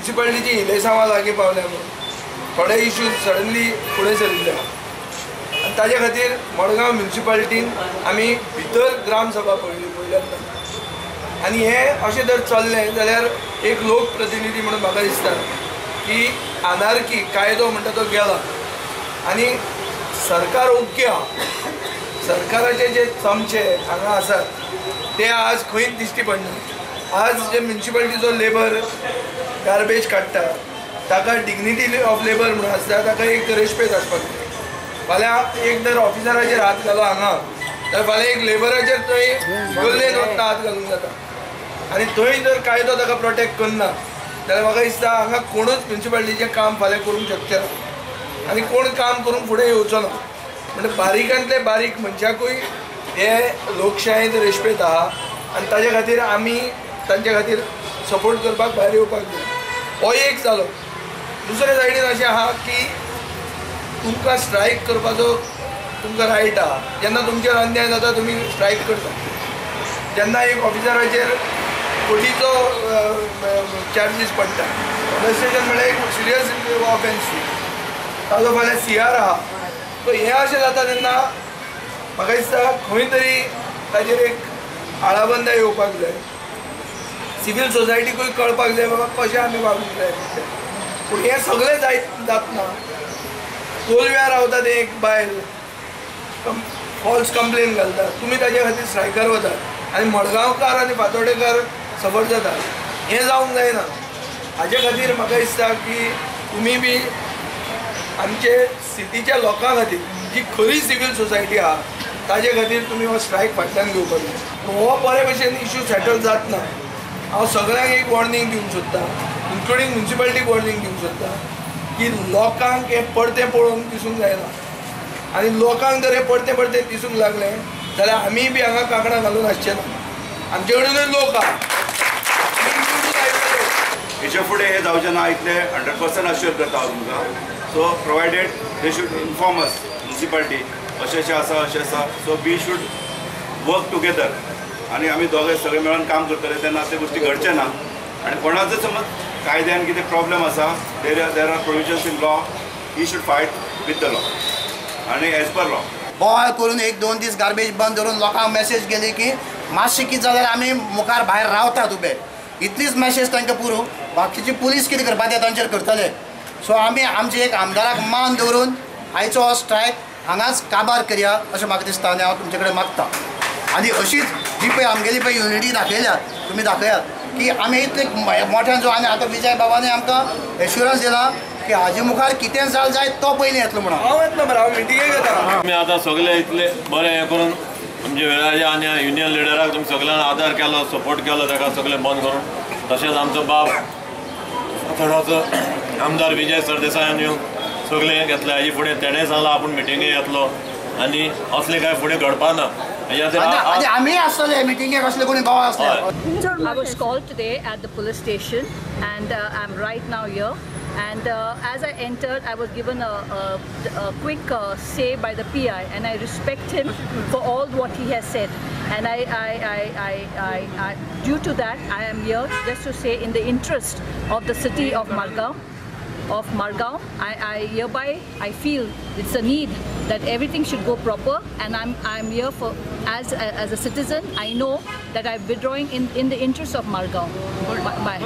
म्युन्सिपालिटीची इलेसांवां लागीं पावल्या म्हणून थोडे इश्यूज सडनली फुडें सरिल्ले आनी ताजे खातीर मडगांव म्युन्सिपालिटीन आमी भितर ग्रामसभा पळयली पयल्यांदा आनी हें अशें जर चल्लें जाल्यार एक लोकप्रतिनिधी म्हणून म्हाका दिसता की अनार्की कायदो म्हणटा तो गेला आनी सरकार ओके आहा सरकाराचे जे चमचे हांगा आसात ते आज खंयच दिश्टी पडना आज जे म्युन्सिपालिटीचो लेबर गार्बेज काडटा ताका डिग्निटी ऑफ लेबर म्हणून आसता ताका एक रेस्पेद आसपाक जाय फाल्यां एक जर ऑफिसराचेर हात घालो हांगा तर फाल्यां एक लेबराचेर थंय गल्लेन वतना हात घालूंक जाता आनी थंय जर कायदो ताका प्रोटेक्ट करना जाल्यार म्हाका दिसता हांगा कोणूच म्युन्सिपालिटीचें काम फाल्यां करूंक शकचे ना आनी कोण काम करूंक फुडें येवचो ना म्हणजे बारीकांतले बारीक मनशाकूय हे लोकशायेंत रेस्पेद आहा आनी ताजे खातीर आमी तांचे खातीर सपोर्ट करपाक भायर येवपाक जाय हो एक जालो दुसरे सायडीन अशें आहा की तुमकां स्ट्रायक करपाचो तुमकां रायट आहा जेन्ना तुमचेर अन्याय जाता तुमी स्ट्रायक करता जेन्ना एक ऑफिसराचेर कोटीचो चार्जीस पडटा रजिस्ट्रेशन म्हळ्यार एक सिरियस ऑफेन्स ताजो फाल्यां CR आहा सो हें अशें जाता तेन्ना म्हाका दिसता खंय तरी ताजेर एक आळाबंदा येवपाक जाय सिवील सोसायटीकूय कळपाक जाय बाबा कशें आमी वागूंक जाय पूण हें सगळें जातना कोलव्यार रावता ते एक बायल फॉल्स कंप्लेन घालता तुमी ताजे खातीर स्ट्रायकार वतात आनी मडगांवकार आनी फातोर्डेकार सफर जातात हें जावंक जायना हाजे खातीर म्हाका दिसता की तुमी बी आमचे सिटीच्या लोकां खातीर जी खरी सिवील सोसायटी आहा ताजे खातीर तुमी हो स्ट्रायक फाटल्यान घेवपाक जाय हो बरे भशेन इश्यू सेटल जातना हांव सगळ्यांक एक वॉर्निंग दिवंक सोदतां इन्क्लुडींग म्युन्सिपालिटीक वॉर्निंग दिवंक सोदतां की लोकांक हे पडतें पळोवन दिसूंक जायना आनी लोकांक जर हे पडतें दिसूंक लागलें जाल्यार आमी बी हांगा कांकणां घालून आसचे ना आमचे कडेनूय लोक आहा हेच्या फुडें हे जावचें ना इतलें 100% अश्योर करता हांव तुमकां so provided they should inform us municipality अशें आसा so we should work together आनी आमी दोगांय सगळे मेळून काम करतले तेन्ना ते गोष्टी घडचे ना आनी कोणाचो समज कायद्यान कितें प्रॉब्लेम आसा there are provisions in law he should fight with the law आनी एज पर लॉ बोवाळ करून 1-2 दीस गार्बेज बंद धरून लोकांक मेसेज गेली की मातशें कितें जाल्यार आमी मुखार भायर रावतात उबे इतलीच मेसेज तांकां पुरो बाकीची पुलीस कितें करपाक ते तांचेर करतले सो आमी आमचे एक आमदाराक मान दवरून आयचो हो स्ट्रायक हांगाच काबार करया अशें म्हाका दिसता आनी हांव तुमचे कडेन मागतां आनी अशीच जी पळय आमगेली पळय युनिटी दाखयल्यात तुमी दाखयात की आमी इतले मोठ्यान जो आनी आतां विजय बाबांनी आमकां एश्युरन्स दिला की हाजे मुखार कितें जाल जाय तो पयलीं येतलो म्हणून हांव येतलो मरे हांव मिटिंगेक येता आमी आतां सगळे इतले बरें हें करून आमचे वेळाचे आनी युनियन लिडराक तुमी सगळ्यांनी आदार केलो सपोर्ट केलो ताका सगळें बंद करून तशेंच आमचो बाब थोडोसो आमदार विजय सरदेसायान येवन सगळें घेतलें हाजे फुडें तेणें सांगलां आपूण मिटिंगेक येतलो आनी असलें कांय फुडें घडपा ना आमी आसतले मिटिंगेक असले कोणी बाबा आसले I was called today at the police station and I'm right now here and as I entered I was given a quick say by the PI and I respect him for all what he has said and I due to that I am here just to say in the interest of the city of Margaon I hereby I feel it's a need that everything should go proper and I'm here for as a citizen I know that I'm withdrawing in the interest of Margaon. Bye.